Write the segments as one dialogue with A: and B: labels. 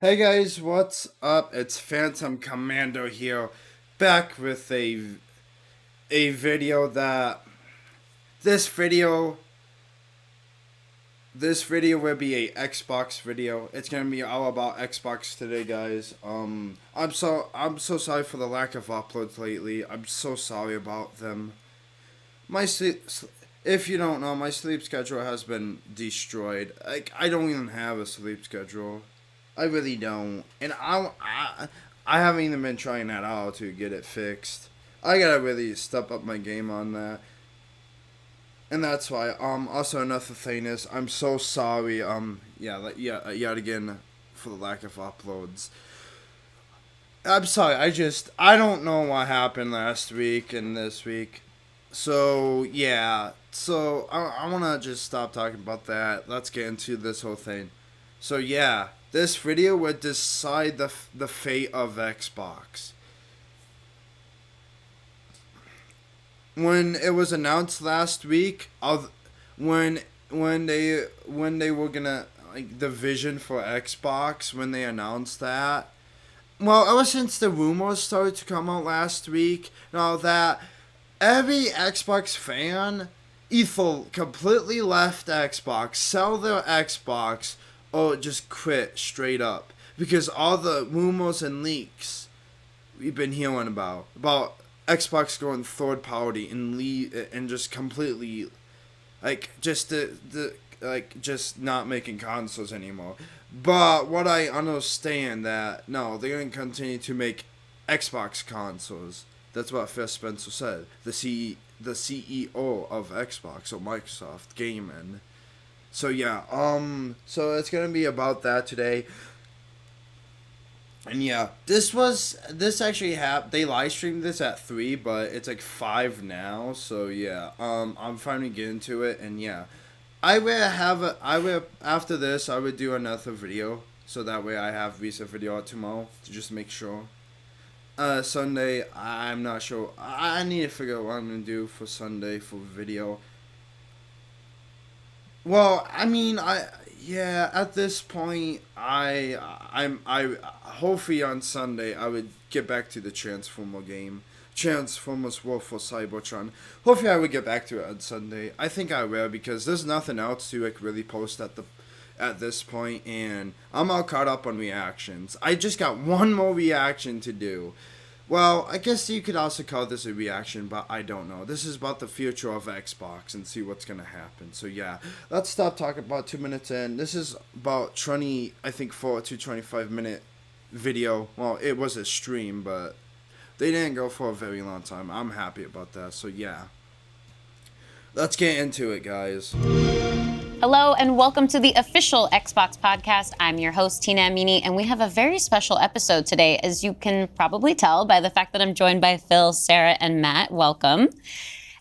A: Hey guys, what's up? It's Phantom Commando here, back with a video that this video this video will be a Xbox video. It's gonna be all about Xbox today, guys. I'm so sorry for the lack of uploads lately. I'm so sorry about them. My sleep, if you don't know, my sleep schedule has been destroyed. Like I don't even have a sleep schedule. I really don't, and I haven't even been trying at all to get it fixed. I gotta really step up my game on that, and that's why. Also another thing is, I'm so sorry. Yet again, for the lack of uploads. I'm sorry. I don't know what happened last week and this week. So yeah. So I wanna just stop talking about that. Let's get into this whole thing. So yeah, this video would decide the fate of Xbox. When it was announced last week, of when they were gonna, like, the vision for Xbox, when they announced that. Well, ever since the rumors started to come out last week and all that, every Xbox fan either completely left Xbox, sell their Xbox, or just quit straight up, because all the rumors and leaks we've been hearing about Xbox going third party and just completely, like, just just not making consoles anymore. But what I understand, that no, they're gonna continue to make Xbox consoles. That's what Phil Spencer said, the CEO of Xbox, or Microsoft Gaming. So yeah, so it's gonna be about that today. And yeah, this actually they live streamed this at 3, but it's like 5 now. So yeah, I'm finally getting to it, and yeah, I will after this I would do another video, so that way I have recent video out tomorrow to just make sure. Sunday, I'm not sure. I need to figure out what I'm gonna do for Sunday for video. Well, I mean, yeah. At this point, I hopefully on Sunday I would get back to the Transformer game, Transformers War for Cybertron. Hopefully, I would get back to it on Sunday. I think I will, because there's nothing else to, like, really post at this point, and I'm all caught up on reactions. I just got one more reaction to do. Well, I guess you could also call this a reaction, but I don't know. This is about the future of Xbox and see what's going to happen. So yeah, let's stop talking about 2 minutes in. This is about 20, I think 4 to 25 minute video. Well, it was a stream, but they didn't go for a very long time. I'm happy about that. So yeah, let's get into it, guys.
B: Hello and welcome to the official Xbox podcast. I'm your host, Tina Amini, and we have a very special episode today, as you can probably tell by the fact that I'm joined by Phil, Sarah, and Matt. Welcome.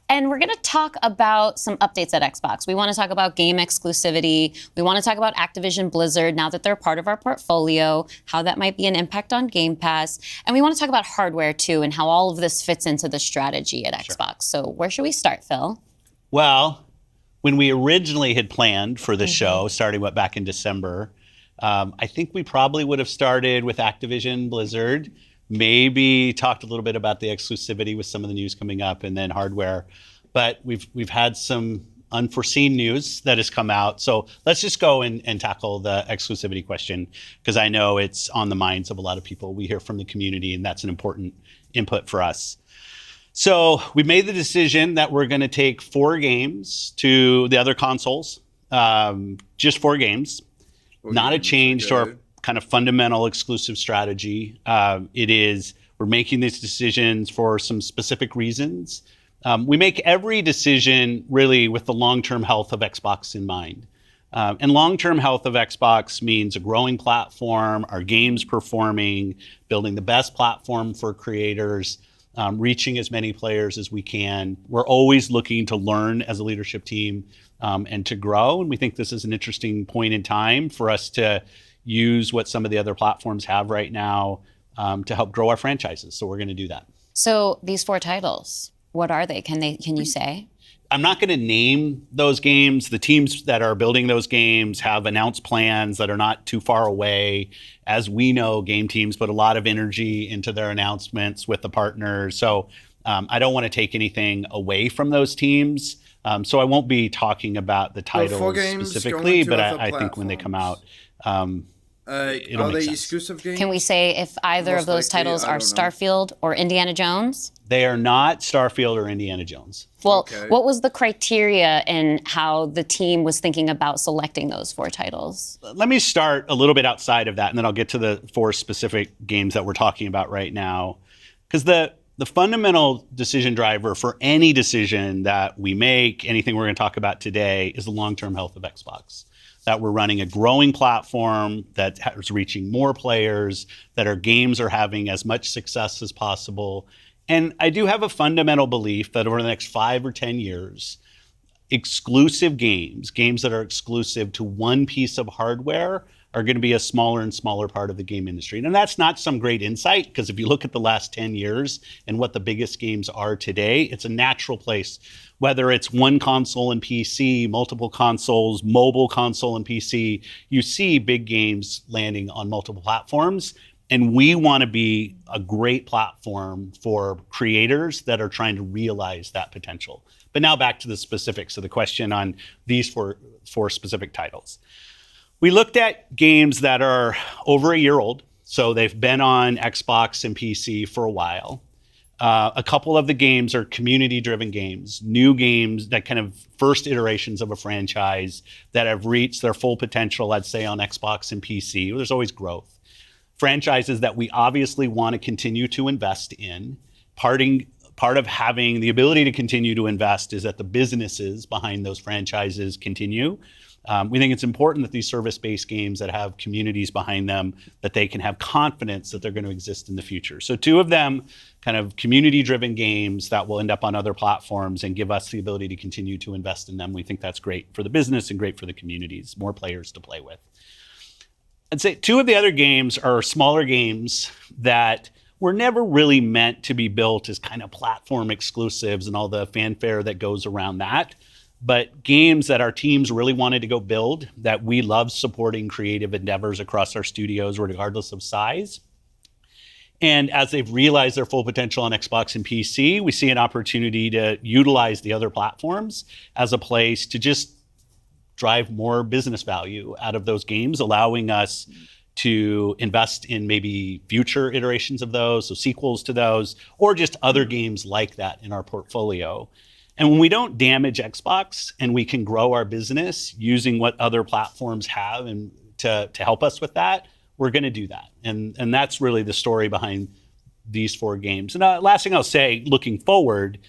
B: And we're going to talk about some updates at Xbox. We want to talk about game exclusivity. We want to talk about Activision Blizzard, now that they're part of our portfolio, how that might be an impact on Game Pass. And we want to talk about hardware, too, and how all of this fits into the strategy at Xbox. So where should we start, Phil?
C: Well, when we originally had planned for the show, starting back in December, I think we probably would have started with Activision Blizzard, maybe talked a little bit about the exclusivity with some of the news coming up, and then hardware. But we've had some unforeseen news that has come out. So let's just go and tackle the exclusivity question, because I know it's on the minds of a lot of people. We hear from the community, and that's an important input for us. So we made the decision that we're going to take 4 games to the other consoles, just 4 games, not a change to our kind of fundamental exclusive strategy. We're making these decisions for some specific reasons. We make every decision really with the long-term health of Xbox in mind. And long-term health of Xbox means a growing platform, our games performing, building the best platform for creators, reaching as many players as we can. We're always looking to learn as a leadership team and to grow. And we think this is an interesting point in time for us to use what some of the other platforms have right now to help grow our franchises. So we're going to do that.
B: So these 4 titles, what are they? Can you say?
C: I'm not going to name those games. The teams that are building those games have announced plans that are not too far away. As we know, game teams put a lot of energy into their announcements with the partners. So I don't want to take anything away from those teams. So I won't be talking about the titles specifically, but I think when they come out, it'll
A: are
C: make
A: they
C: sense.
A: exclusive games?
B: Can we say if either
A: Most
B: of those
A: likely,
B: titles
A: I
B: are
A: don't know.
B: Starfield or Indiana Jones?
C: They are not Starfield or Indiana Jones.
B: Well,
A: Okay.
B: what was the criteria in how the team was thinking about selecting those 4 titles?
C: Let me start a little bit outside of that, and then I'll get to the 4 specific games that we're talking about right now. Because the fundamental decision driver for any decision that we make, anything we're going to talk about today, is the long-term health of Xbox. That we're running a growing platform that is reaching more players, that our games are having as much success as possible. And I do have a fundamental belief that over the next 5 or 10 years, exclusive games that are exclusive to one piece of hardware, are going to be a smaller and smaller part of the game industry. And that's not some great insight, because if you look at the last 10 years and what the biggest games are today, it's a natural place. Whether it's one console and PC, multiple consoles, mobile console and PC, you see big games landing on multiple platforms. And we want to be a great platform for creators that are trying to realize that potential. But now back to the specifics of the question on these four specific titles. We looked at games that are over a year old, so they've been on Xbox and PC for a while. A couple of the games are community-driven games, new games that kind of first iterations of a franchise that have reached their full potential, I'd say, on Xbox and PC. There's always growth. Franchises that we obviously want to continue to invest in. Part of having the ability to continue to invest is that the businesses behind those franchises continue. We think it's important that these service-based games that have communities behind them, that they can have confidence that they're going to exist in the future. So 2 of them, kind of community-driven games that will end up on other platforms and give us the ability to continue to invest in them. We think that's great for the business and great for the communities, more players to play with. I'd say 2 of the other games are smaller games that were never really meant to be built as kind of platform exclusives and all the fanfare that goes around that. But games that our teams really wanted to go build, that we love supporting creative endeavors across our studios, regardless of size. And as they've realized their full potential on Xbox and PC, we see an opportunity to utilize the other platforms as a place to just drive more business value out of those games, allowing us to invest in maybe future iterations of those, so sequels to those, or just other games like that in our portfolio. And when we don't damage Xbox and we can grow our business using what other platforms have and to help us with that, we're going to do that. And that's really the story behind these 4 games. And last thing I'll say, looking forward,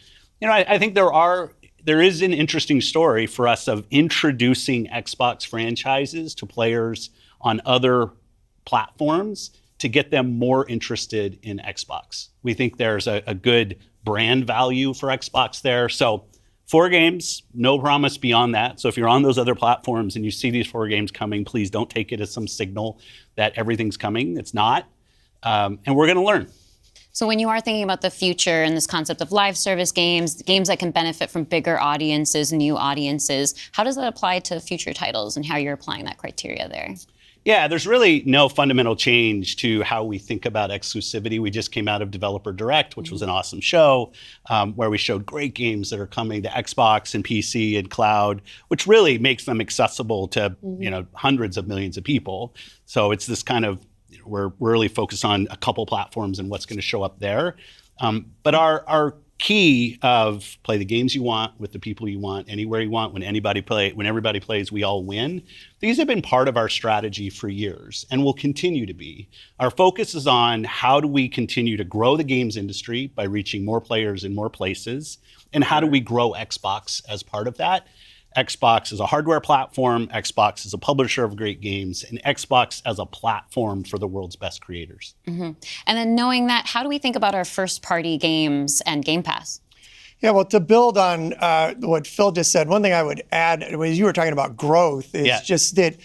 C: I think there is an interesting story for us of introducing Xbox franchises to players on other platforms to get them more interested in Xbox. We think there's a good brand value for Xbox there. So 4 games, no promise beyond that. So if you're on those other platforms and you see these 4 games coming, please don't take it as some signal that everything's coming. It's not. And we're going to learn.
B: So when you are thinking about the future and this concept of live service games, games that can benefit from bigger audiences, new audiences, how does that apply to future titles and how you're applying that criteria there?
C: Yeah, there's really no fundamental change to how we think about exclusivity. We just came out of Developer Direct, which was an awesome show, where we showed great games that are coming to Xbox and PC and cloud, which really makes them accessible to hundreds of millions of people. So it's this kind of, we're really focused on a couple platforms and what's going to show up there. But our key of play the games you want with the people you want, anywhere you want, when everybody plays, we all win. These have been part of our strategy for years and will continue to be. Our focus is on how do we continue to grow the games industry by reaching more players in more places, and how do we grow Xbox as part of that. Xbox is a hardware platform, Xbox is a publisher of great games, and Xbox as a platform for the world's best creators.
B: Mm-hmm. And then knowing that, how do we think about our first-party games and Game Pass?
D: Yeah, well, to build on what Phil just said, one thing I would add, as you were talking about growth, is just that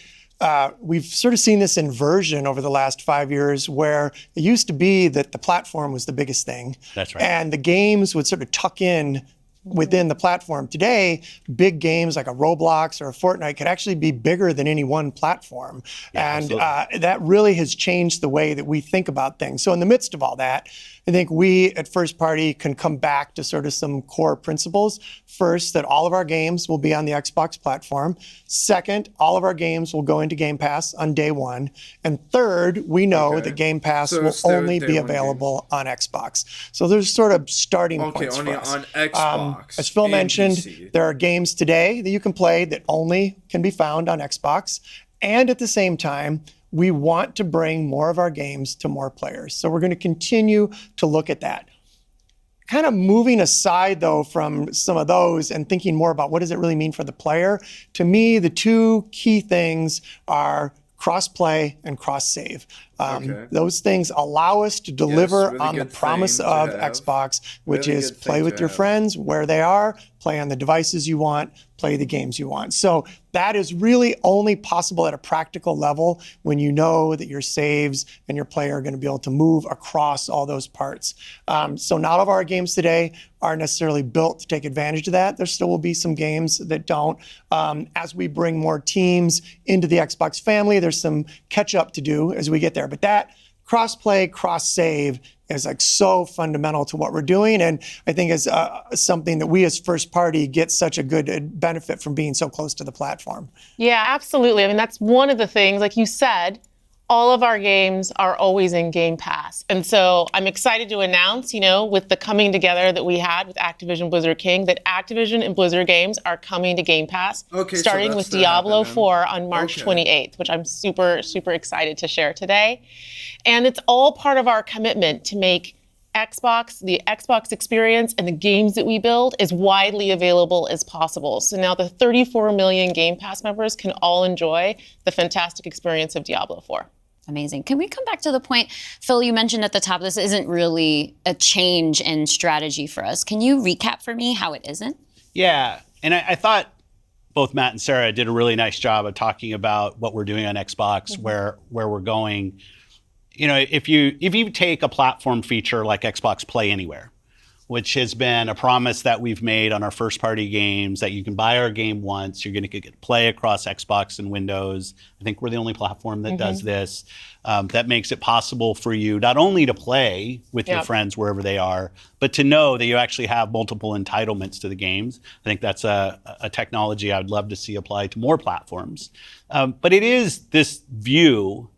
D: we've sort of seen this inversion over the last 5 years where it used to be that the platform was the biggest thing.
C: That's right.
D: And the games would sort of tuck in within the platform. Today, big games like a Roblox or a Fortnite could actually be bigger than any one platform.
C: Yeah,
D: and that really has changed the way that we think about things. So in the midst of all that, I think we at First Party can come back to sort of some core principles. First, that all of our games will be on the Xbox platform. Second, all of our games will go into Game Pass on day one. And third, we know that Game Pass will only be available on Xbox. So there's sort of starting points
A: only
D: for us.
A: on Xbox.
D: As Phil mentioned,
A: PC.
D: there are games today that you can play that only can be found on Xbox. And at the same time, we want to bring more of our games to more players. So we're going to continue to look at that. Kind of moving aside, though, from some of those and thinking more about what does it really mean for the player, to me, the two key things are cross-play and cross-save. Those things allow us to deliver on the promise of Xbox, which is play with your friends where they are, play on the devices you want, play the games you want. So that is really only possible at a practical level when you know that your saves and your player are going to be able to move across all those parts. So not all of our games today are necessarily built to take advantage of that. There still will be some games that don't. As we bring more teams into the Xbox family, there's some catch up to do as we get there. But that cross-play, cross-save is like so fundamental to what we're doing. And I think is something that we as First Party get such a good benefit from being so close to the platform.
E: Yeah, absolutely. I mean, that's one of the things, like you said, all of our games are always in Game Pass. And so I'm excited to announce, with the coming together that we had with Activision Blizzard King, that Activision and Blizzard games are coming to Game Pass, starting with Diablo 4 on March 28th, which I'm super, super excited to share today. And it's all part of our commitment to make Xbox, the Xbox experience and the games that we build as widely available as possible. So now the 34 million Game Pass members can all enjoy the fantastic experience of Diablo 4.
B: Amazing. Can we come back to the point, Phil, you mentioned at the top, this isn't really a change in strategy for us. Can you recap for me how it isn't?
C: Yeah, and I thought both Matt and Sarah did a really nice job of talking about what we're doing on Xbox, where we're going. If you take a platform feature like Xbox Play Anywhere, which has been a promise that we've made on our first party games, that you can buy our game once, you're going to get play across Xbox and Windows. I think we're the only platform that does this. That makes it possible for you not only to play with your friends wherever they are, but to know that you actually have multiple entitlements to the games. I think that's a technology I would love to see applied to more platforms. But it is this view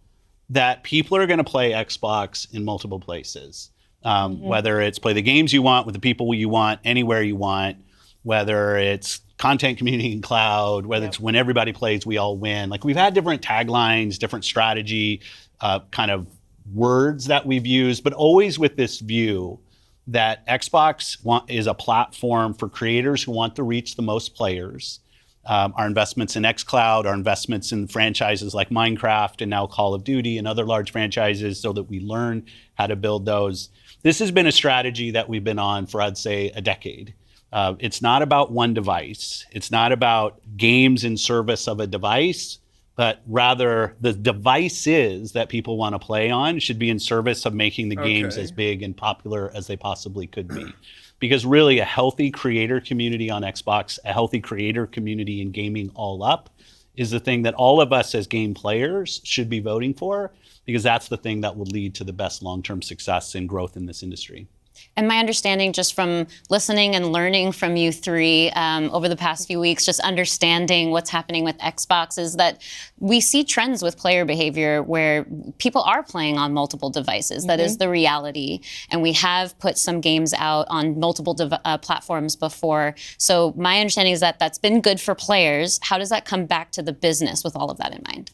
C: that people are going to play Xbox in multiple places. Whether it's play the games you want with the people you want, anywhere you want, whether it's content, community, and cloud, whether it's when everybody plays, we all win. Like we've had different taglines, different strategy, kind of words that we've used, but always with this view that Xbox is a platform for creators who want to reach the most players. Our investments in xCloud, our investments in franchises like Minecraft and now Call of Duty and other large franchises so that we learn how to build those. This has been a strategy that we've been on for, I'd say, a decade. It's not about one device. It's not about games in service of a device, but rather the devices that people want to play on should be in service of making the games as big and popular as they possibly could be. Because really a healthy creator community on Xbox, a healthy creator community in gaming all up is the thing that all of us as game players should be voting for, because that's the thing that will lead to the best long-term success and growth in this industry.
B: And my understanding just from listening and learning from you three over the past few weeks, just understanding what's happening with Xbox is that we see trends with player behavior where people are playing on multiple devices. That is the reality. And we have put some games out on multiple platforms before. So my understanding is that that's been good for players. How does that come back to the business with all of that in mind?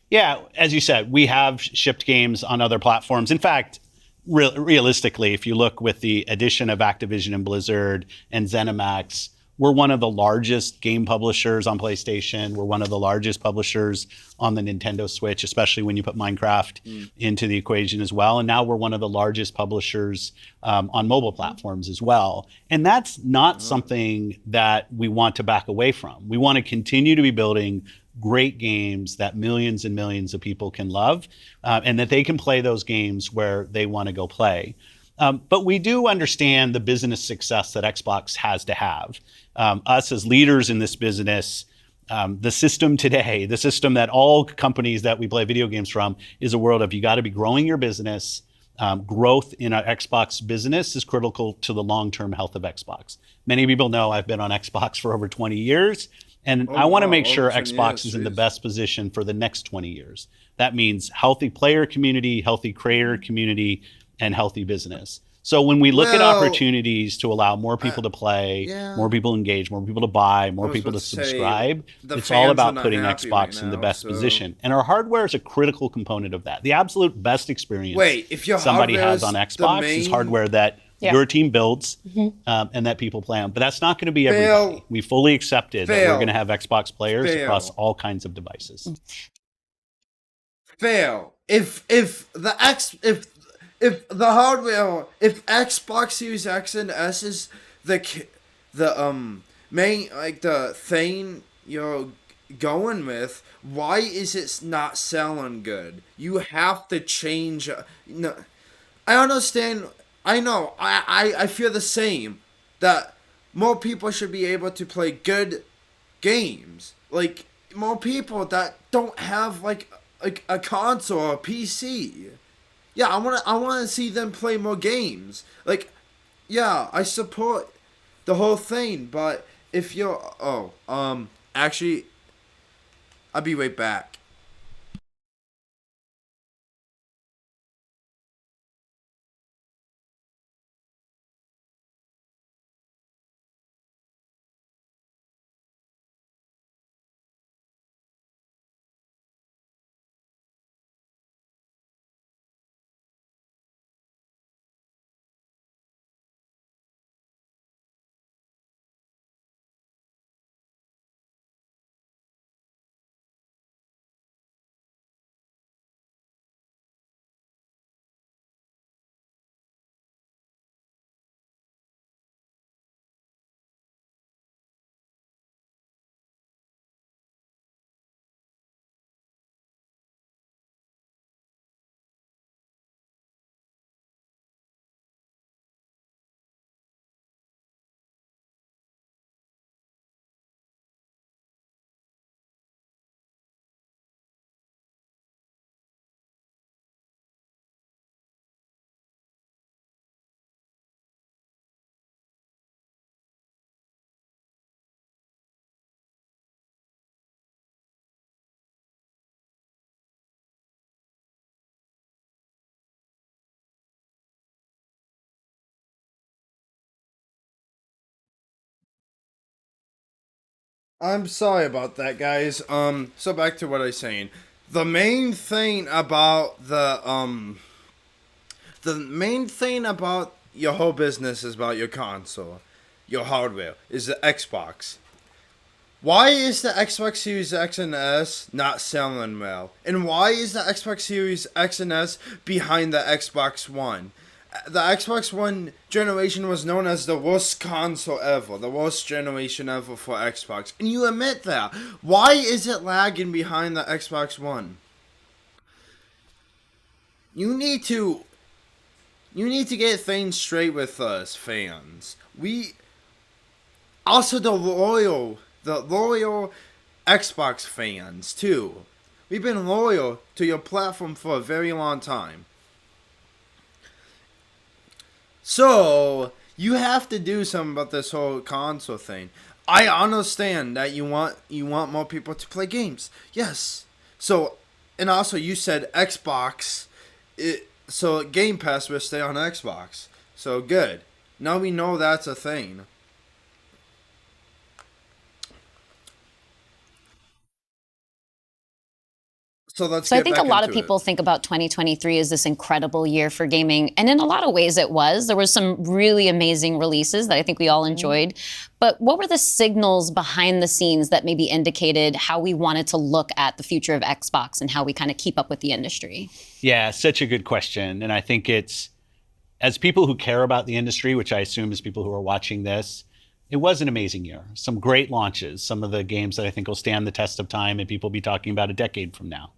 C: Yeah, as you said, we have shipped games on other platforms. In fact, realistically, if you look with the addition of Activision and Blizzard and ZeniMax, we're one of the largest game publishers on PlayStation. We're one of the largest publishers on the Nintendo Switch, especially when you put Minecraft into the equation as well. And now we're one of the largest publishers on mobile platforms as well. And that's not something that we want to back away from. We want to continue to be building great games that millions and millions of people can love, and that they can play those games where they want to go play. But we do understand the business success that Xbox has to have. Us as leaders in this business, the system today, the system that all companies that we play video games from, is a world of you got to be growing your business. Growth in our Xbox business is critical to the long-term health of Xbox. Many people know I've been on Xbox for over 20 years, and I want to make sure Xbox is in the best position for the next 20 years. That means healthy player community, healthy creator community, and healthy business. So when we look at opportunities to allow more people to play, more people engage, more people to buy, more people to subscribe, it's all about putting Xbox in the best position. And our hardware is a critical component of that. The absolute best experience somebody has on Xbox is hardware that your team builds and that people play on. But that's not going to be everybody. We fully accepted that we're going to have Xbox players across all kinds of devices.
A: If the hardware, if Xbox Series X and S is the main, like, the thing you're going with, why is it not selling good? You have to change. No, I understand. I know. I feel the same. That more people should be able to play good games. Like, more people that don't have like a console or a PC. Yeah, I wanna see them play more games. Like, yeah, I support the whole thing, but if you're actually, I'll be right back. I'm sorry about that, guys. So back to what I was saying. The main thing about the main thing about your whole business is about your console, your hardware, is the Xbox. Why is the Xbox Series X and S not selling well? And why is the Xbox Series X and S behind the Xbox One? The Xbox One generation was known as the worst console ever, the worst generation ever for Xbox. And you admit that. Why is it lagging behind the Xbox One? You need to get things straight with us, fans. Also the loyal Xbox fans too. We've been loyal to your platform for a very long time. So, you have to do something about this whole console thing. I understand that you want more people to play games. Yes. So, and also you said Xbox, so Game Pass will stay on Xbox. So, good. Now we know that's a thing. So
B: I think a lot of people think about 2023 as this incredible year for gaming. And in a lot of ways it was. There was some really amazing releases that I think we all enjoyed. But what were the signals behind the scenes that maybe indicated how we wanted to look at the future of Xbox and how we kind of keep up with the industry?
C: Yeah, such a good question. And I think it's, as people who care about the industry, which I assume is people who are watching this, it was an amazing year. Some great launches, some of the games that I think will stand the test of time and people will be talking about a decade from now.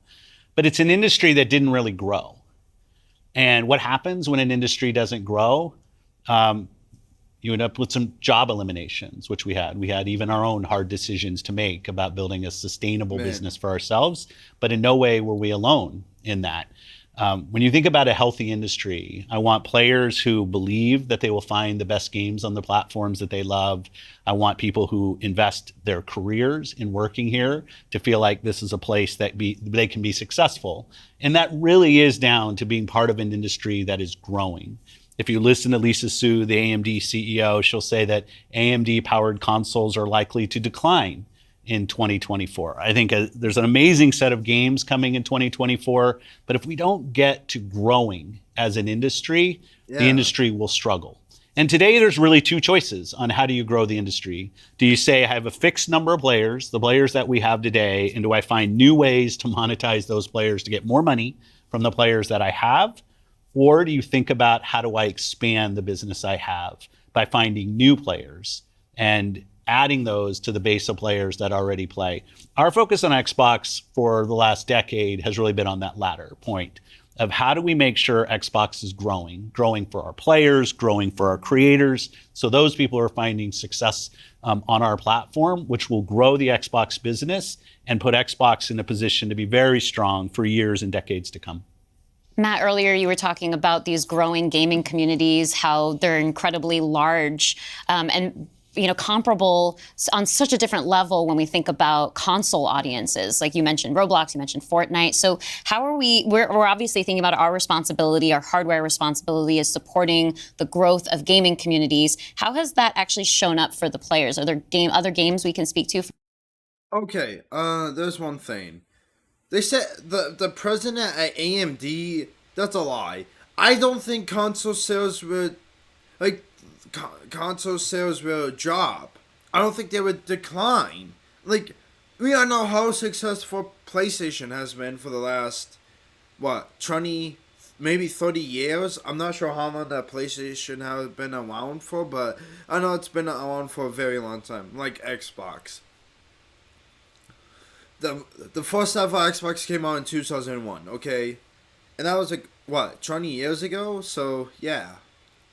C: But it's an industry that didn't really grow. And what happens when an industry doesn't grow? You end up with some job eliminations, which we had. We had even our own hard decisions to make about building a sustainable business for ourselves, but in no way were we alone in that. When you think about a healthy industry, I want players who believe that they will find the best games on the platforms that they love. I want people who invest their careers in working here to feel like this is a place that they can be successful. And that really is down to being part of an industry that is growing. If you listen to Lisa Su, the AMD CEO, she'll say that AMD-powered consoles are likely to decline in 2024. I think there's an amazing set of games coming in 2024, but if we don't get to growing as an industry, the industry will struggle. And today there's really two choices on how do you grow the industry. Do you say I have a fixed number of players, the players that we have today, and do I find new ways to monetize those players to get more money from the players that I have? Or do you think about how do I expand the business I have by finding new players and adding those to the base of players that already play? Our focus on Xbox for the last decade has really been on that latter point of how do we make sure Xbox is growing for our players, growing for our creators, so those people are finding success on our platform, which will grow the Xbox business and put Xbox in a position to be very strong for years and decades to come.
B: Matt, earlier you were talking about these growing gaming communities, how they're incredibly large and comparable on such a different level when we think about console audiences. Like you mentioned Roblox, you mentioned Fortnite. So how are we're obviously thinking about our responsibility, our hardware responsibility is supporting the growth of gaming communities. How has that actually shown up for the players? Are there other games we can speak to?
A: Okay, there's one thing. They said the president at AMD, that's a lie. I don't think console sales would drop. I don't think they would decline. Like, we all know how successful PlayStation has been for the last 20, maybe 30 years. I'm not sure how long that PlayStation has been around for, but I know it's been around for a very long time, like Xbox. The first ever Xbox came out in 2001, okay? And that was 20 years ago? So, yeah.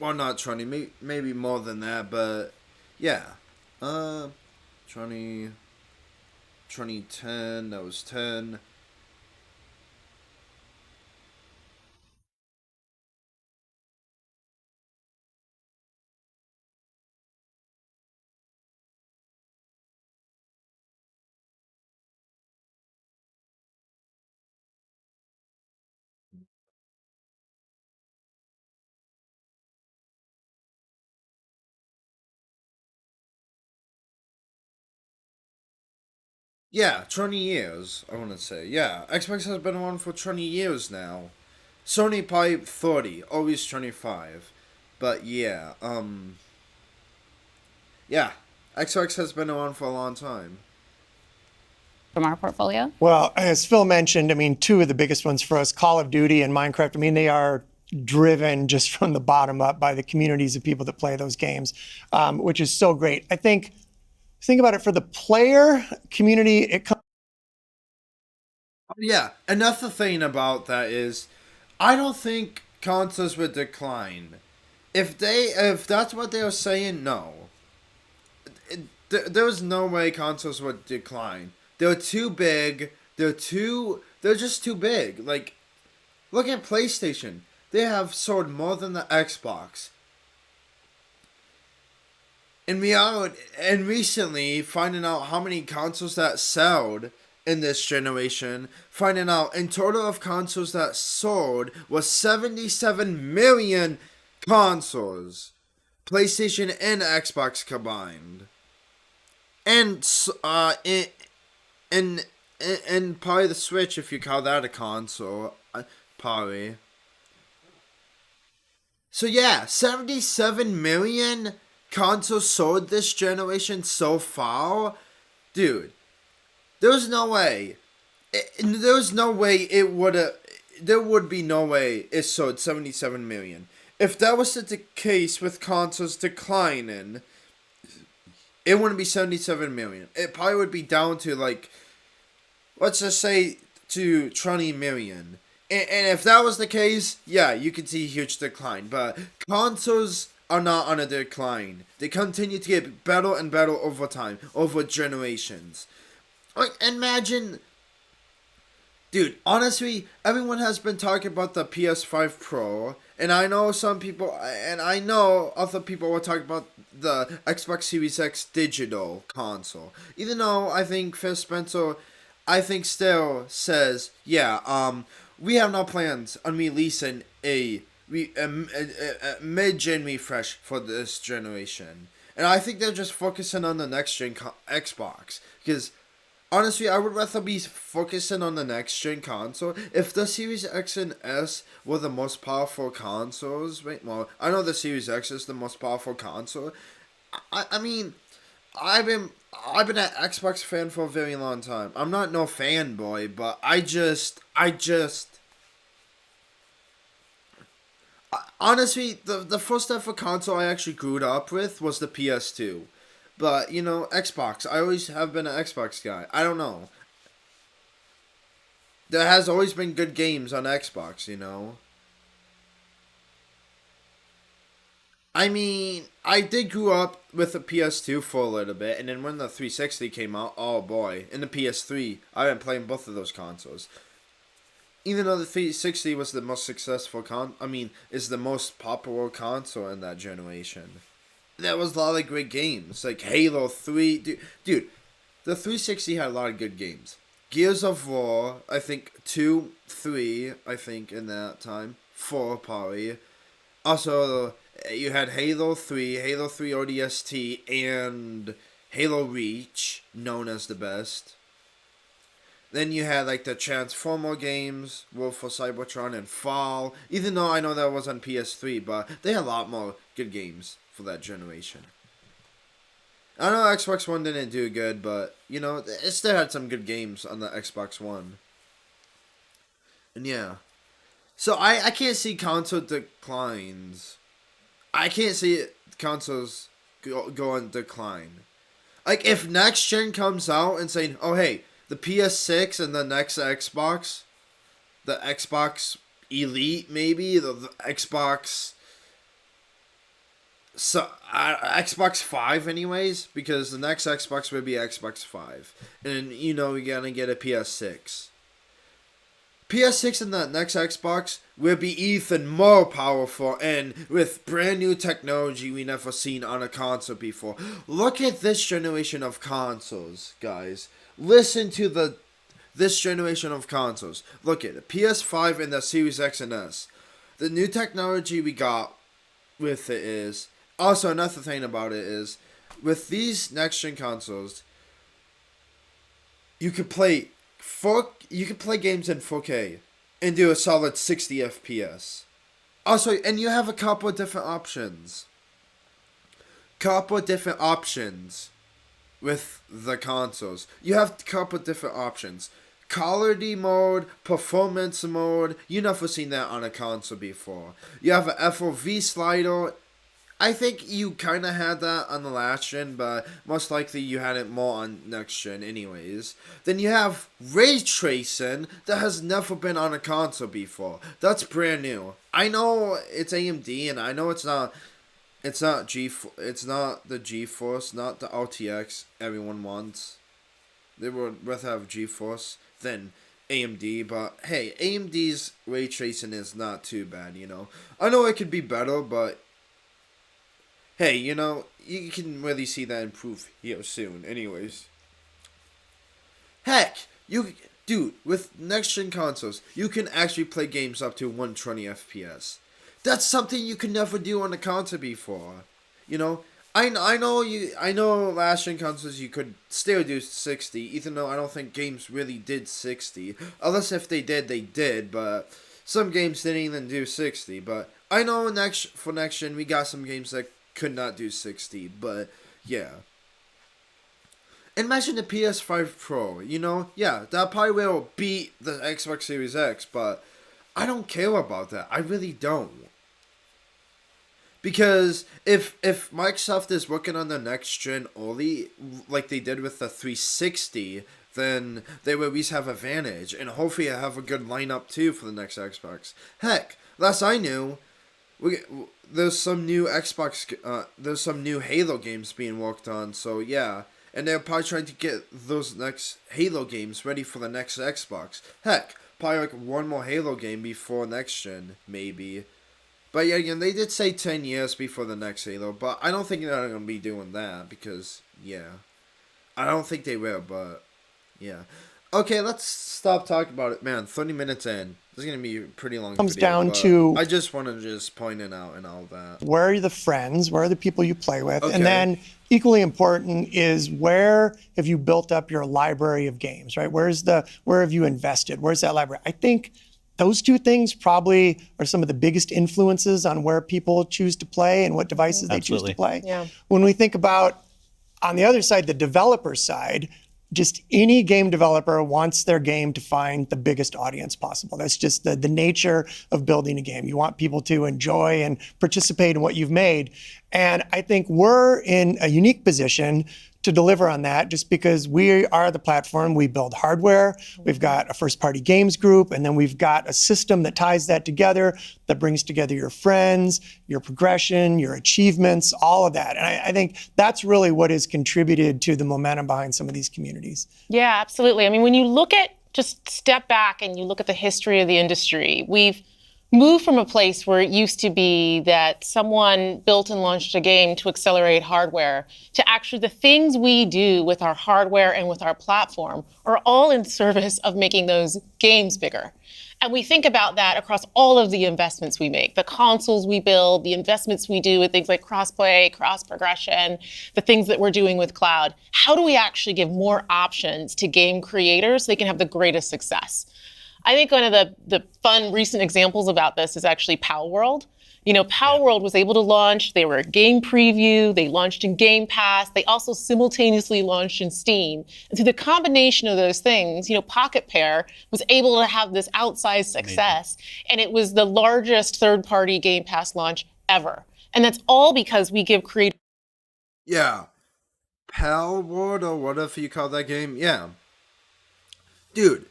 A: Well, not 20, maybe more than that, but yeah. 2010, that was 10. Yeah, 20 years, I want to say. Yeah, Xbox has been around for 20 years now. Sony probably 30, always 25. But yeah, yeah, Xbox has been around for a long time.
B: From our portfolio?
D: Well, as Phil mentioned, I mean, two of the biggest ones for us, Call of Duty and Minecraft, I mean, they are driven just from the bottom up by the communities of people that play those games, which is so great. I think about it for the player community, it comes.
A: Yeah, another thing about that is, I don't think consoles would decline. If that's what they were saying, no. There's no way consoles would decline. They're too big. They're just too big. Like, look at PlayStation. They have sold more than the Xbox. And recently finding out how many consoles that sold in this generation, finding out in total of consoles that sold was 77 million consoles, PlayStation and Xbox combined, and and probably the Switch if you call that a console, probably. So yeah, 77 million consoles sold this generation so far, dude. There's no way. There's no way it would have. There would be no way it sold 77 million. If that was the case with consoles declining, it wouldn't be 77 million. It probably would be down to let's just say to 20 million. And if that was the case, yeah, you could see a huge decline. But consoles are not on a decline. They continue to get better and better over time, over generations. Like, imagine, dude, honestly, everyone has been talking about the PS5 Pro, and I know some people, and I know other people were talking about the Xbox Series X digital console. Even though I think Phil Spencer, I think still says, yeah, we have no plans on releasing a mid-gen refresh for this generation. And I think they're just focusing on the next-gen Xbox. Because, honestly, I would rather be focusing on the next-gen console. If the Series X and S were the most powerful consoles, right? Well, I know the Series X is the most powerful console. I mean, I've been an Xbox fan for a very long time. I'm not no fanboy, but honestly, the first ever console I actually grew up with was the PS2. But, you know, Xbox. I always have been an Xbox guy. I don't know. There has always been good games on Xbox, you know. I mean, I did grow up with the PS2 for a little bit, and then when the 360 came out, oh boy, and the PS3, I've been playing both of those consoles. Even though the 360 was the most successful is the most popular console in that generation. There was a lot of great games, like Halo 3. Dude, the 360 had a lot of good games. Gears of War, I think 2, 3, I think in that time. 4 probably. Also, you had Halo 3, Halo 3 ODST, and Halo Reach, known as the best. Then you had like the Transformer games, War for Cybertron, and Fall. Even though I know that was on PS3, but they had a lot more good games for that generation. I know Xbox One didn't do good, but, you know, it still had some good games on the Xbox One. And yeah. So I can't see console declines. I can't see consoles go on decline. Like, if next gen comes out and saying, oh hey, the PS6 and the next Xbox, the Xbox Elite maybe, the Xbox... So, Xbox 5 anyways, because the next Xbox would be Xbox 5. And, you know, we're gonna get a PS6. PS6 and the next Xbox will be even more powerful and with brand new technology we never seen on a console before. Look at this generation of consoles, guys. Listen to this generation of consoles. Look at the PS5 and the Series X and S. The new technology we got with it is... Also, another thing about it is, with these next-gen consoles, you could play games in 4K and do a solid 60 FPS. Also, and you have a couple of different options. With the consoles. You have a couple of different options. Quality mode, performance mode. You never seen that on a console before. You have an FOV slider. I think you kind of had that on the last gen, but most likely you had it more on next gen anyways. Then you have ray tracing that has never been on a console before. That's brand new. I know it's AMD, and I know it's not the GeForce, not the RTX everyone wants. They would rather have GeForce than AMD, but hey, AMD's ray tracing is not too bad, you know. I know it could be better, but hey, you know, you can really see that improve here soon anyways. Heck, dude, with next-gen consoles, you can actually play games up to 120 FPS. That's something you could never do on a console before. You know, I know last-gen consoles you could still do 60, even though I don't think games really did 60. Unless if they did, but some games didn't even do 60. But I know for next-gen, we got some games that could not do 60, but yeah. Imagine the PS5 Pro, you know? Yeah, that probably will beat the Xbox Series X, but I don't care about that. I really don't. Because if Microsoft is working on the next gen early, like they did with the 360, then they will at least have advantage, and hopefully have a good lineup too for the next Xbox. Heck, last I knew, there's some new there's some new Halo games being worked on. So yeah, and they're probably trying to get those next Halo games ready for the next Xbox. Heck, probably like one more Halo game before next gen, maybe. But yeah, again, they did say 10 years before the next Halo, but I don't think they're going to be doing that because, yeah. I don't think they will, but, yeah. Okay, let's stop talking about it. Man, 30 minutes in. This is going to be a pretty long
D: Comes
A: video,
D: down
A: but
D: to
A: I just want to just point it out and all that.
D: where are the friends, where are the people you play with,
A: Okay.
D: and then equally important is where have you built up your library of games, right? Where have you invested? Where's that library? I think those two things probably are some of the biggest influences on where people choose to play and what devices they choose
C: Absolutely.
D: to play.
E: Yeah.
D: When we think about, on the other side, the developer side, just any game developer wants their game to find the biggest audience possible. That's just the nature of building a game. You want people to enjoy and participate in what you've made. And I think we're in a unique position to deliver on that just because we are the platform. We build hardware, we've got a first-party games group, and then we've got a system that ties that together, that brings together your friends, your progression, your achievements, all of that. And I think that's really what has contributed to the momentum behind some of these communities.
E: Yeah, absolutely. I mean, when you look at, just step back and you look at the history of the industry, we've moved from a place where it used to be that someone built and launched a game to accelerate hardware to actually the things we do with our hardware and with our platform are all in service of making those games bigger. And we think about that across all of the investments we make, the consoles we build, the investments we do with things like crossplay, cross progression, the things that we're doing with cloud. How do we actually give more options to game creators so they can have the greatest success? I think one of the fun recent examples about this is actually Pal World. You know, Pal World was able to launch, they were a game preview, they launched in Game Pass, they also simultaneously launched in Steam. And through the combination of those things, you know, Pocket Pair was able to have this outsized success. And it was the largest third-party Game Pass launch ever. And that's all because we give creators.
A: Yeah. Pal World or whatever you call that game. Yeah. Dude.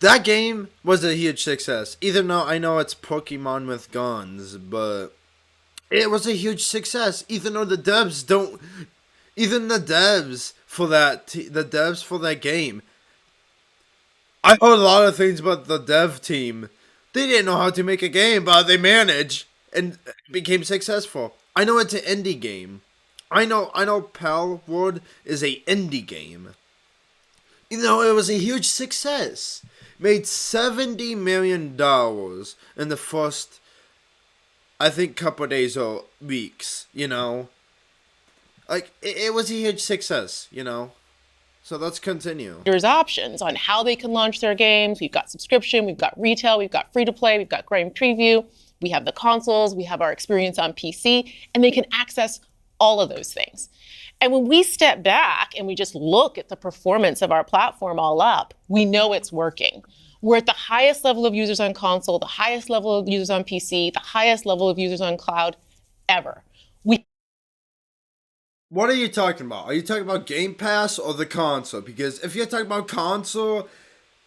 A: That game was a huge success. Even though I know it's Pokemon with guns, but it was a huge success. Even though the devs for that game. I heard a lot of things about the dev team. They didn't know how to make a game, but they managed and became successful. I know it's an indie game. I know Pal World is a indie game. Even though it was a huge success. Made $70 million in the first, I think, couple of days or weeks, you know. Like, it was a huge success, you know. So let's continue.
E: There's options on how they can launch their games. We've got subscription, we've got retail, we've got free-to-play, we've got game preview, we have the consoles, we have our experience on PC, and they can access all of those things. And when we step back and we just look at the performance of our platform all up, we know it's working. We're at the highest level of users on console, the highest level of users on PC, the highest level of users on cloud ever.
A: What are you talking about? Are you talking about Game Pass or the console? Because if you're talking about console,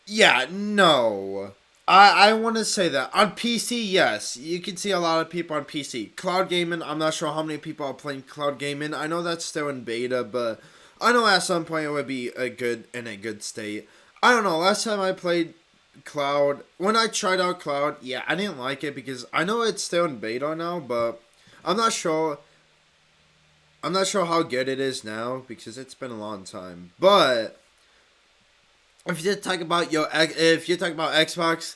A: yeah, no. I want to say that. On PC, yes. You can see a lot of people on PC. Cloud gaming, I'm not sure how many people are playing cloud gaming. I know that's still in beta, but I know at some point it would be in a good state. I don't know. Last time I played cloud, when I tried out cloud, yeah, I didn't like it because I know it's still in beta now, but I'm not sure how good it is now because it's been a long time. But if you're talking about Xbox,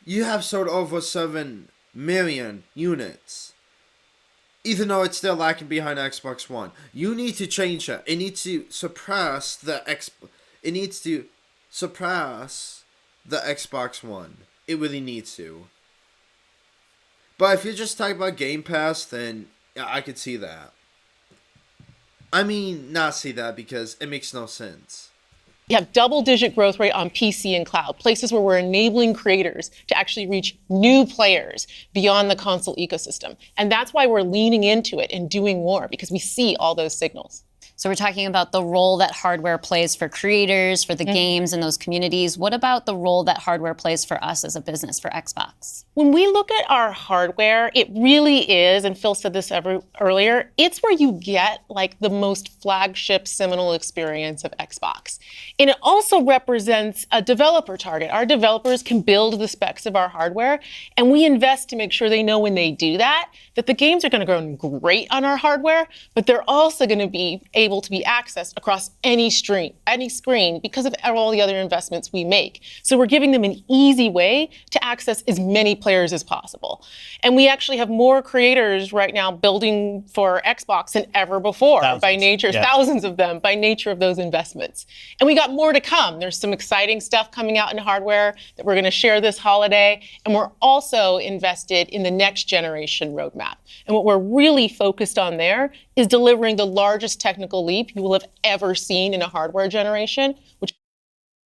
A: you have sold over 7 million units. Even though it's still lacking behind Xbox One. You need to change that. It needs to surpass the Xbox One. It really needs to. But if you're just talking about Game Pass, then yeah, I could see that. I mean, not see that because it makes no sense.
E: We have double-digit growth rate on PC and cloud, places where we're enabling creators to actually reach new players beyond the console ecosystem. And that's why we're leaning into it and doing more, because we see all those signals.
B: So we're talking about the role that hardware plays for creators, for the games and those communities. What about the role that hardware plays for us as a business, for Xbox?
E: When we look at our hardware, it really is, and Phil said this earlier, it's where you get like the most flagship seminal experience of Xbox. And it also represents a developer target. Our developers can build the specs of our hardware, and we invest to make sure they know when they do that the games are going to run great on our hardware, but they're also going to be able to be accessed across any screen because of all the other investments we make. So we're giving them an easy way to access as many players as possible. And we actually have more creators right now building for Xbox than ever before by nature, thousands of them by nature of those investments. And we got more to come. There's some exciting stuff coming out in hardware that we're going to share this holiday. And we're also invested in the next generation roadmap. And what we're really focused on there is delivering the largest technical leap you will have ever seen in a hardware generation.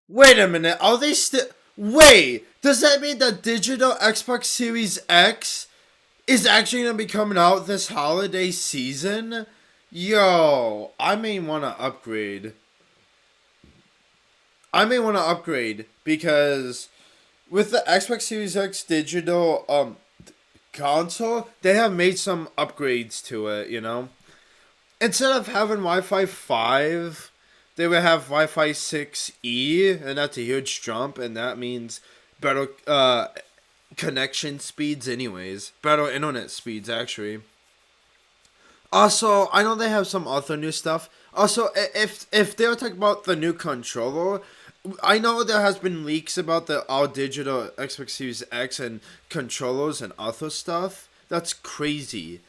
A: Wait a minute, are they still... Wait, does that mean the digital Xbox Series X is actually going to be coming out this holiday season? Yo, I may want to upgrade. Because with the Xbox Series X digital console, they have made some upgrades to it, you know? Instead of having Wi-Fi 5, they would have Wi-Fi 6E, and that's a huge jump, and that means better connection speeds anyways. Better internet speeds, actually. Also, I know they have some other new stuff. Also, if they're talking about the new controller, I know there has been leaks about the all digital Xbox Series X and controllers and other stuff. That's crazy.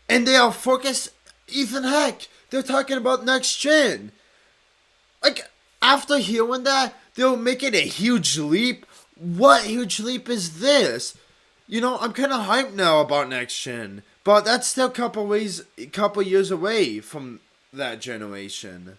A: And they are focused, even heck, they're talking about next gen. Like, after hearing that, they'll make it a huge leap. What huge leap is this? You know, I'm kind of hyped now about next gen, but that's still a couple years away from that generation.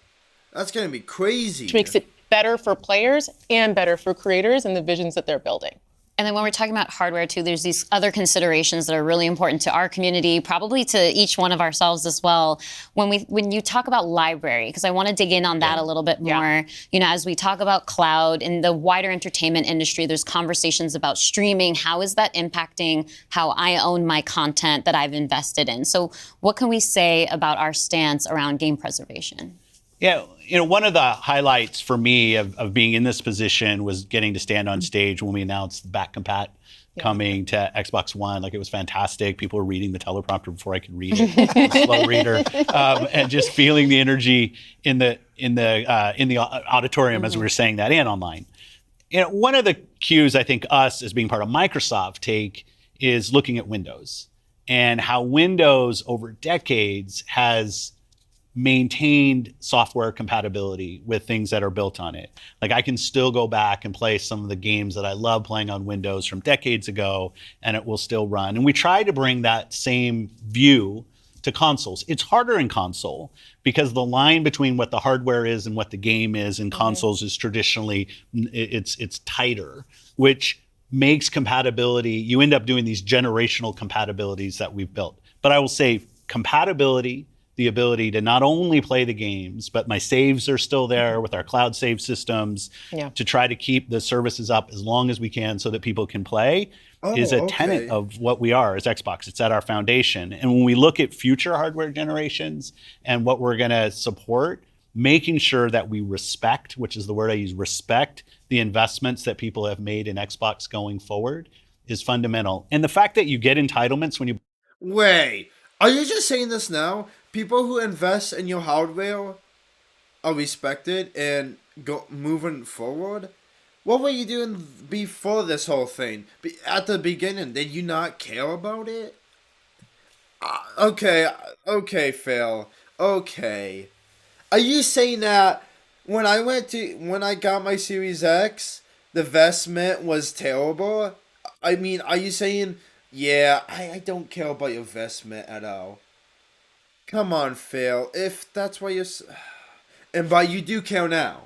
A: That's going to be crazy.
E: Which makes it better for players and better for creators and the visions that they're building.
B: And then when we're talking about hardware too, there's these other considerations that are really important to our community, probably to each one of ourselves as well. When you talk about library, because I want to dig in on that a little bit more. You know, as we talk about cloud in the wider entertainment industry, there's conversations about streaming. How is that impacting how I own my content that I've invested in? So what can we say about our stance around game preservation?
C: Yeah, you know, one of the highlights for me of being in this position was getting to stand on stage when we announced the back compat coming to Xbox One. Like, it was fantastic. People were reading the teleprompter before I could read it. Slow reader, and just feeling the energy in the auditorium as we were saying that and online. You know, one of the cues I think us as being part of Microsoft take is looking at Windows and how Windows over decades has maintained software compatibility with things that are built on it. Like, I can still go back and play some of the games that I love playing on Windows from decades ago, and it will still run. And we try to bring that same view to consoles. It's harder in console because the line between what the hardware is and what the game is in consoles is traditionally, it's tighter, which makes compatibility, you end up doing these generational compatibilities that we've built. But I will say compatibility, the ability to not only play the games, but my saves are still there with our cloud save systems to try to keep the services up as long as we can so that people can play is a tenet of what we are as Xbox. It's at our foundation. And when we look at future hardware generations and what we're going to support, making sure that we respect, which is the word I use, respect the investments that people have made in Xbox going forward is fundamental. And the fact that you get entitlements when you...
A: Wait, are you just saying this now? People who invest in your hardware are respected and go moving forward? What were you doing before this whole thing? At the beginning, did you not care about it? Okay, Phil. Okay. Are you saying that when I got my Series X, the investment was terrible? I mean, are you saying, yeah, I don't care about your investment at all? Come on, Phil. If that's why you're... And by you do care now.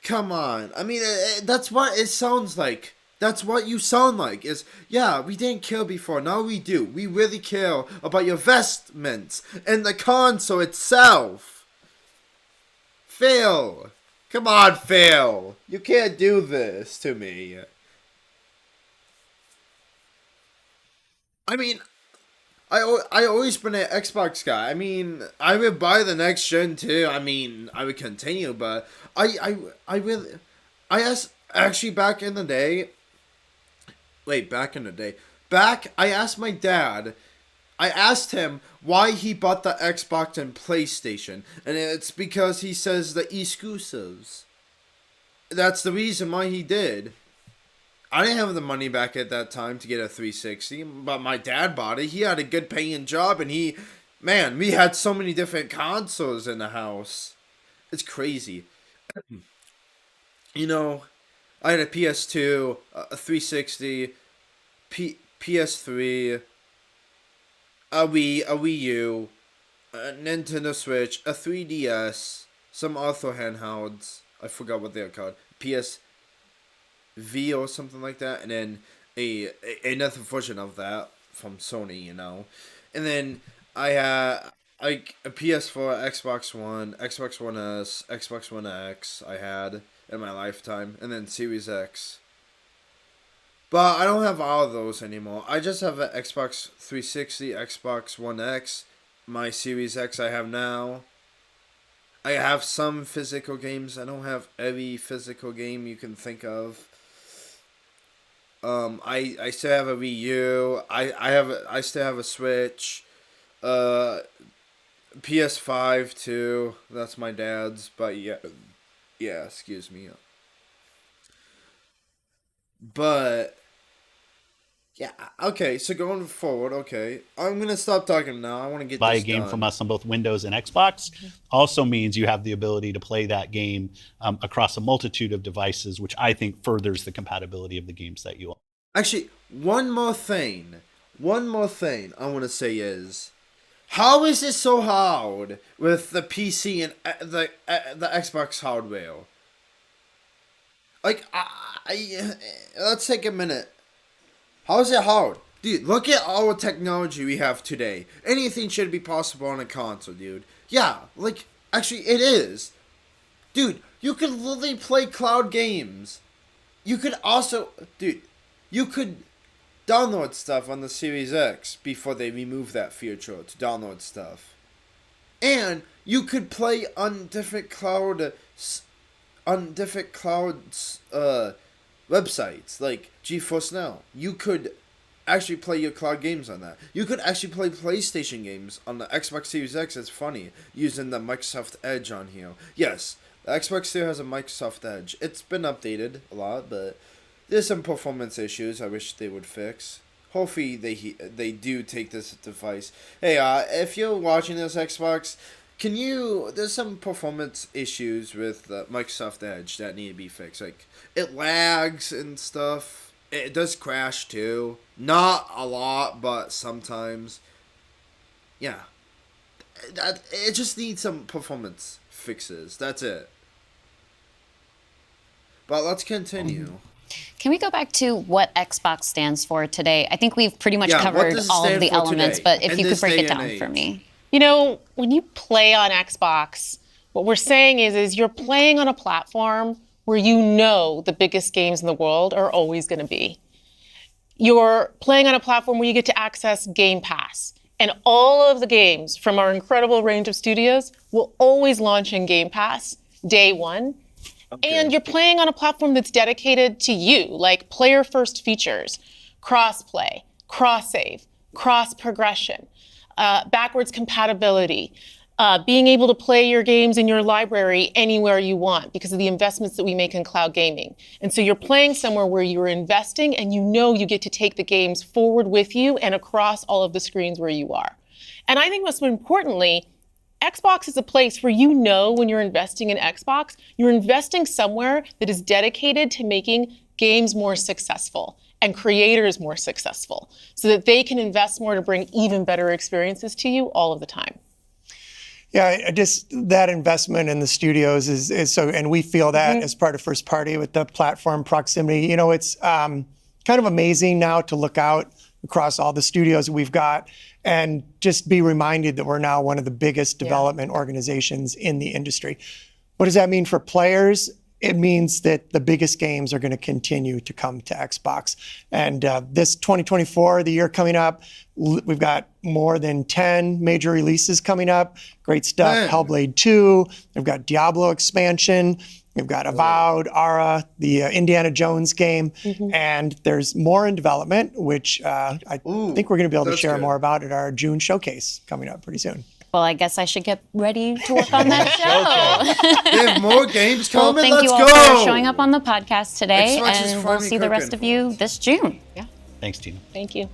A: Come on. I mean, that's what it sounds like. That's what you sound like. Is, yeah, we didn't care before. Now we do. We really care about your investments and the console itself. Phil. Come on, Phil. You can't do this to me. I mean, I always been an Xbox guy. I mean, I would buy the next gen too. I mean, I would continue, but I really, I asked, actually back in the day. Wait, back in the day. I asked my dad. I asked him why he bought the Xbox and PlayStation, and it's because he says the exclusives. That's the reason why he did. I didn't have the money back at that time to get a 360, but my dad bought it. He had a good paying job, and man, we had so many different consoles in the house. It's crazy. You know, I had a PS2, a 360, PS3, a Wii U, a Nintendo Switch, a 3DS, some other handhelds. I forgot what they're called. PSV or something like that, and then another version of that from Sony, you know. And then I had like a PS4, Xbox One, Xbox One S, Xbox One X. I had in my lifetime, and then Series X. But I don't have all of those anymore. I just have an Xbox 360, Xbox One X, my Series X I have now. I have some physical games. I don't have every physical game you can think of. I still have a Wii U. I still have a Switch. PS5 too. That's my dad's. But yeah, excuse me. But yeah, okay. So going forward, okay, I'm gonna stop talking now. I want to get
C: Buy
A: this
C: a game
A: done.
C: from us on both Windows and Xbox also means you have the ability to play that game across a multitude of devices, which I think furthers the compatibility of the games that you own.
A: Actually, one more thing I want to say is, how is it so hard with the PC and the Xbox hardware? Like, let's take a minute. How is it hard? Dude, look at all the technology we have today. Anything should be possible on a console, dude. Yeah, like, actually, it is. Dude, you can literally play cloud games. You could also, dude, you could download stuff on the Series X before they remove that feature to download stuff. And you could play on different cloud websites like GeForce Now. You could actually play your cloud games on that. You could actually play PlayStation games on the Xbox Series X. It's funny, using the Microsoft Edge on here. Yes, the Xbox still has a Microsoft Edge. It's been updated a lot, but there's some performance issues I wish they would fix. Hopefully they do take this device. Hey, if you're watching this Xbox, there's some performance issues with Microsoft Edge that need to be fixed. Like, it lags and stuff. It does crash too. Not a lot, but sometimes. Yeah. It just needs some performance fixes. That's it. But let's continue.
B: Can we go back to what Xbox stands for today? I think we've pretty much
A: Yeah, what
B: covered
A: does it
B: all of
A: stand
B: the
A: for
B: elements,
A: today,
B: but if
A: in
B: you could
A: this
B: break
A: day
B: it
A: and
B: down for
A: age?
B: me.
E: You know, when you play on Xbox, what we're saying is you're playing on a platform where you know the biggest games in the world are always going to be. You're playing on a platform where you get to access Game Pass. And all of the games from our incredible range of studios will always launch in Game Pass day one.
A: Okay.
E: And you're playing on a platform that's dedicated to you, like player-first features, cross-play, cross-save, cross-progression, backwards compatibility, being able to play your games in your library anywhere you want because of the investments that we make in cloud gaming. And so you're playing somewhere where you're investing and you know you get to take the games forward with you and across all of the screens where you are. And I think most importantly, Xbox is a place where you know when you're investing in Xbox, you're investing somewhere that is dedicated to making games more successful and creators more successful so that they can invest more to bring even better experiences to you all of the time.
D: Yeah, just that investment in the studios is so, and we feel that as part of first party with the platform proximity. It's kind of amazing now to look out across all the studios we've got and just be reminded that we're now one of the biggest development organizations in the industry. What does that mean for players? It means that the biggest games are going to continue to come to Xbox. And this 2024, the year coming up, we've got more than 10 major releases coming up. Great stuff.
A: Man.
D: Hellblade 2. We've got Diablo expansion. We've got Avowed, Ara, the Indiana Jones game. And there's more in development, which I think we're going to be able to
A: that's
D: share
A: good.
D: more about at our June showcase coming up pretty soon.
B: Well, I guess I should get ready to work on that show.
A: They have more games
B: Well,
A: coming.
B: thank
A: Let's
B: you all
A: go.
B: for showing up on the podcast today,
A: Xbox is
B: and we'll
A: finally
B: see the rest
A: cooking.
B: of you this June.
E: Yeah.
C: Thanks, Tina.
E: Thank you.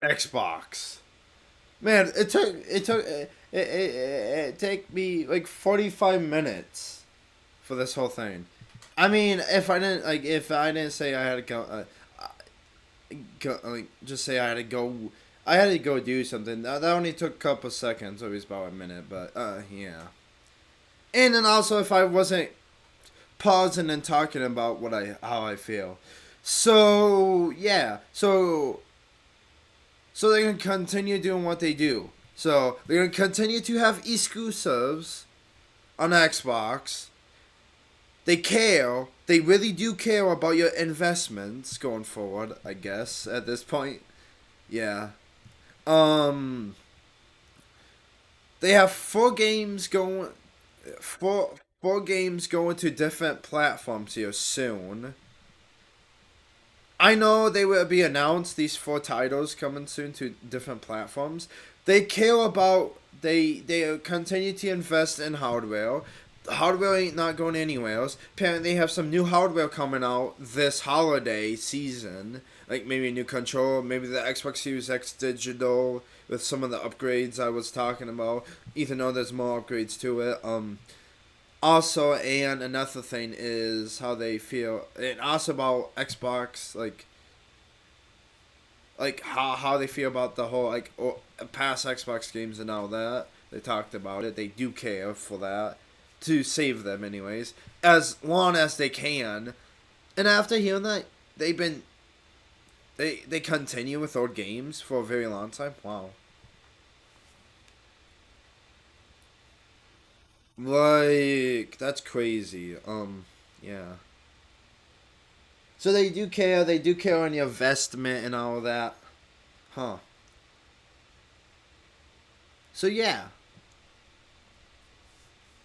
A: Xbox. Man, it took me like 45 minutes for this whole thing. I mean, if I didn't say I had to just say I had to go do something. That only took a couple seconds, it was about a minute, but yeah. And then also if I wasn't pausing and talking about how I feel. So yeah, so they're gonna continue doing what they do. So they're gonna continue to have exclusives on Xbox. They care. They really do care about your investments going forward, I guess, at this point. Yeah. They have four games going to different platforms here soon. I know they will be announced, these 4 titles coming soon to different platforms. They care about, they continue to invest in hardware. Hardware ain't not going anywhere. Apparently they have some new hardware coming out this holiday season. Like maybe a new controller, maybe the Xbox Series X digital with some of the upgrades I was talking about. Even though there's more upgrades to it. Also, and another thing is how they feel, and also about Xbox, like how they feel about the whole past Xbox games and all that. They talked about it. They do care for that, to save them anyways, as long as they can. And after hearing that, they continue with old games for a very long time. Wow. Like, that's crazy. Yeah. So they do care on your investment and all that. Huh. So yeah.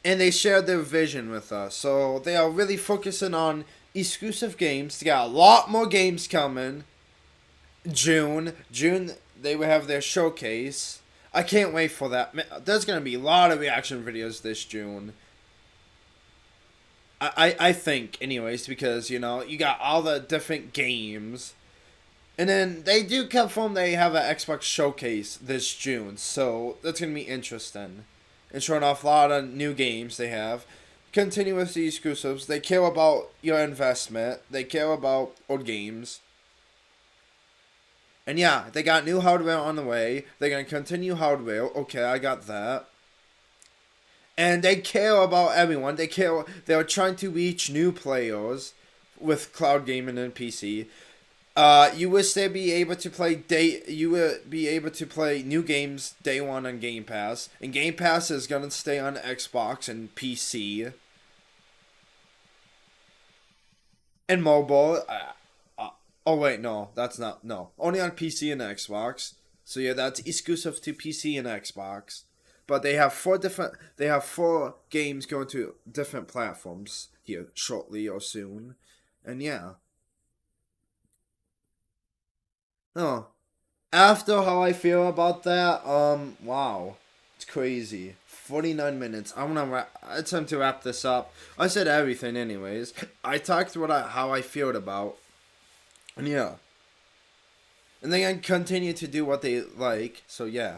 A: And they shared their vision with us. So they are really focusing on exclusive games. They got a lot more games coming. June, they will have their showcase. I can't wait for that. There's going to be a lot of reaction videos this June. I think, anyways, because, you got all the different games. And then they do confirm they have an Xbox showcase this June. So that's going to be interesting. And showing off a lot of new games they have. Continue with the exclusives. They care about your investment. They care about old games. And yeah, they got new hardware on the way. They're going to continue hardware. Okay, I got that. And they care about everyone. They're trying to reach new players with cloud gaming and PC. You will still be able to play new games day one on Game Pass. And Game Pass is going to stay on Xbox and PC. And mobile. Oh wait, no, that's not, no. Only on PC and Xbox. So yeah, that's exclusive to PC and Xbox. But they have 4 games going to different platforms here shortly or soon. And yeah. Oh. After how I feel about that, wow. It's crazy. 49 minutes. It's time to wrap this up. I said everything anyways. I talked about how I feel about. And yeah. And they can continue to do what they like. So yeah.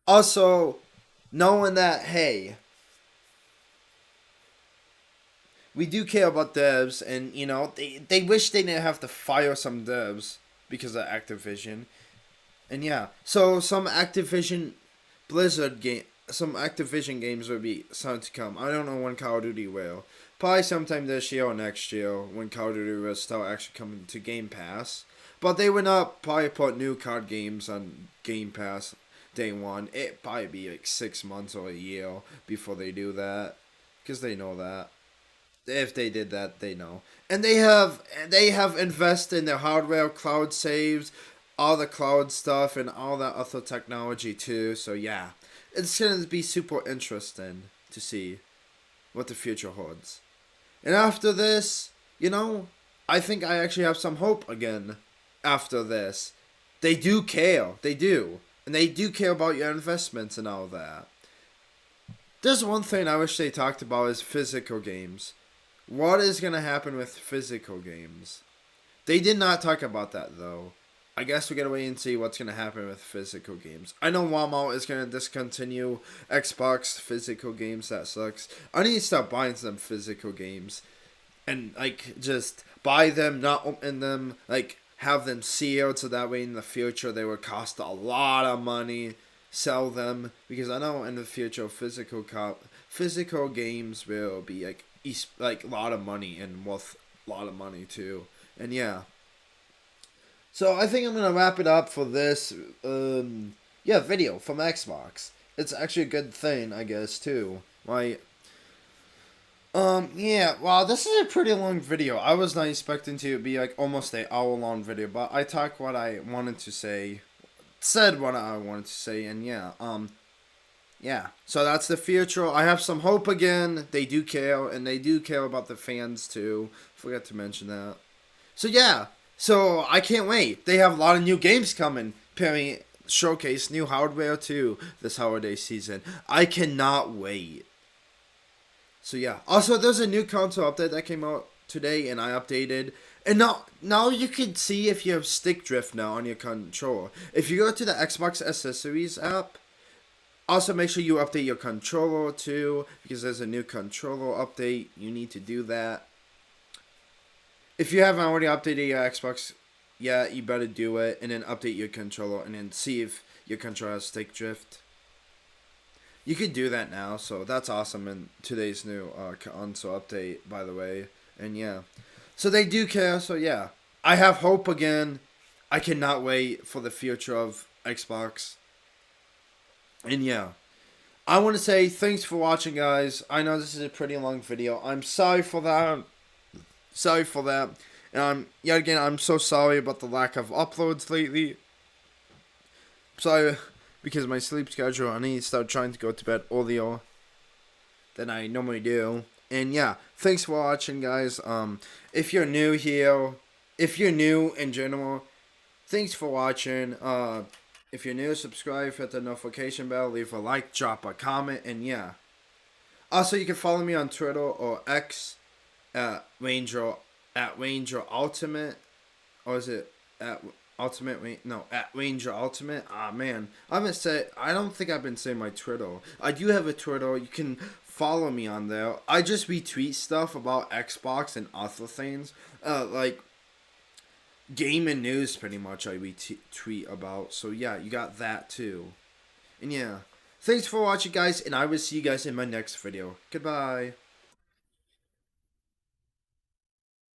A: Also, knowing that, hey, we do care about devs, and they wish they didn't have to fire some devs because of Activision. And yeah, so some Activision games will be starting to come. I don't know when Call of Duty will. Probably sometime this year or next year when Call of Duty will start actually coming to Game Pass. But they would not probably put new card games on Game Pass day one. It probably be like 6 months or a year before they do that, because they know that. If they did that, they know. And they have invested in their hardware, cloud saves, all the cloud stuff, and all that other technology too. So yeah, it's gonna be super interesting to see what the future holds. And after this, I think I actually have some hope again. After this, they do care. They do, and they do care about your investments and all that. There's one thing I wish they talked about is physical games. What is going to happen with physical games? They did not talk about that, though. I guess we gotta wait and see what's going to happen with physical games. I know Walmart is going to discontinue Xbox physical games. That sucks. I need to start buying some physical games. And, just buy them, not open them. Have them sealed so that way in the future they would cost a lot of money. Sell them. Because I know in the future physical games will be, a lot of money and worth a lot of money too. And yeah. So I think I'm gonna wrap it up for this video from Xbox. It's actually a good thing, I guess, too. Wow, this is a pretty long video. I was not expecting to be almost an hour-long video, but I talked what I wanted to say, said what I wanted to say, and yeah, so that's the future. I have some hope again. They do care, and they do care about the fans too. Forgot to mention that. So yeah, so I can't wait. They have a lot of new games coming. Showcase new hardware too this holiday season. I cannot wait. So yeah. Also, there's a new console update that came out today, and I updated. And now you can see if you have stick drift now on your controller. If you go to the Xbox Accessories app. Also, make sure you update your controller too, because there's a new controller update. You need to do that. If you haven't already updated your Xbox yet, you better do it, and then update your controller, and then see if your controller has stick drift. You could do that now, so that's awesome in today's new console update, by the way. And yeah, so they do care, so yeah. I have hope again. I cannot wait for the future of Xbox. And yeah, I want to say thanks for watching, guys. I know this is a pretty long video. I'm sorry for that. And yet again, I'm so sorry about the lack of uploads lately. Sorry, because of my sleep schedule, I need to start trying to go to bed earlier than I normally do. And yeah, thanks for watching, guys. If you're new here, if you're new in general, thanks for watching. If you're new, subscribe, hit the notification bell, leave a like, drop a comment, and yeah. Also, you can follow me on Twitter or X at Ranger Ultimate, or is it at Ultimate? No, at Ranger Ultimate. Ah man, I don't think I've been saying my Twitter. I do have a Twitter. You can follow me on there. I just retweet stuff about Xbox and other things, game and news, pretty much. I retweet about. So yeah, you got that too. And yeah, thanks for watching, guys, and I will see you guys in my next video. Goodbye.